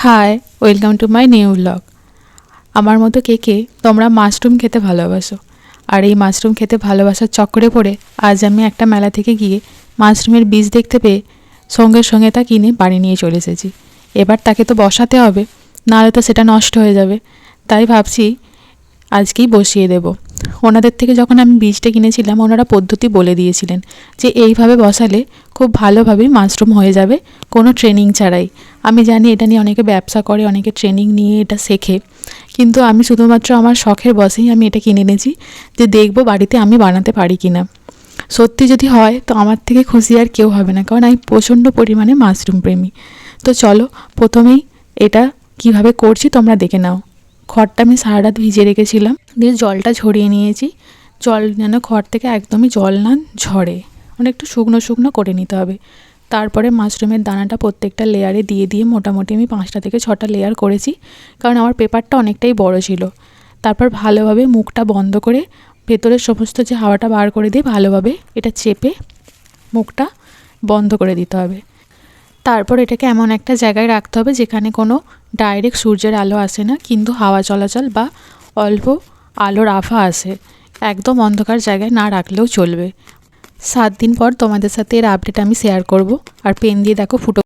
High, welcome to my new blog. আমার মতো কে কে তোমরা মাশরুম খেতে ভালোবাসো? আর এই মাশরুম খেতে ভালোবাসার চক্করে পড়ে আজ আমি একটা মেলা থেকে গিয়ে মাশরুমের বীজ দেখতে পেয়ে সঙ্গে সঙ্গে তা কিনে বাড়ি নিয়ে চলে এসেছি। এবার তাকে তো বসাতে হবে, নাহলে তো সেটা নষ্ট হয়ে যাবে। তাই ভাবছি আজকেই বসিয়ে দেব। ওনাদের থেকে যখন আমি বীজটা কিনেছিলাম, ওনারা পদ্ধতি বলে দিয়েছিলেন যে এইভাবে বসালে খুব ভালোভাবেই মাশরুম হয়ে যাবে, কোনো ট্রেনিং ছাড়াই। আমি জানি এটা নিয়ে অনেকে ব্যবসা করে, অনেকে ট্রেনিং নিয়ে এটা শেখে, কিন্তু আমি শুধুমাত্র আমার শখের বশেই আমি এটা কিনে এনেছি যে দেখবো বাড়িতে আমি বানাতে পারি কি না। সত্যি যদি হয় তো আমার থেকে খুশি আর কেউ হবে না, কারণ আমি প্রচণ্ড পরিমাণে মাশরুম প্রেমী। তো চলো প্রথমেই এটা কিভাবে করছি তোমরা দেখে নাও। খড়টা আমি সারা রাত ভিজিয়ে রেখেছিলাম, দিয়ে জলটা ঝরিয়ে নিয়েছি। জল যেন খড় থেকে একদমই জল না ঝরে, মানে একটু শুকনো শুকনো করে নিতে হবে। তারপরে মাশরুমের দানাটা প্রত্যেকটা লেয়ারে দিয়ে দিয়ে মোটামুটি আমি 5টা থেকে 6টা লেয়ার করেছি, কারণ আমার পেপারটা অনেকটাই বড় ছিল। তারপর ভালোভাবে মুখটা বন্ধ করে ভেতরের সমস্ত যে হাওয়াটা বার করে দিয়ে ভালোভাবে এটা চেপে মুখটা বন্ধ করে দিতে হবে। তারপর এটাকে এমন একটা জায়গায় রাখতে হবে যেখানে কোনো ডাইরেক্ট সূর্যের আলো আসে না, কিন্তু হাওয়া চলাচল বা অল্প আলোর আভা আসে। একদম অন্ধকার জায়গায় না রাখলেও চলবে। 7 দিন পর তোমাদের সাথে এর আপডেট আমি শেয়ার করব। আর পেন দিয়ে দেখো ফুটো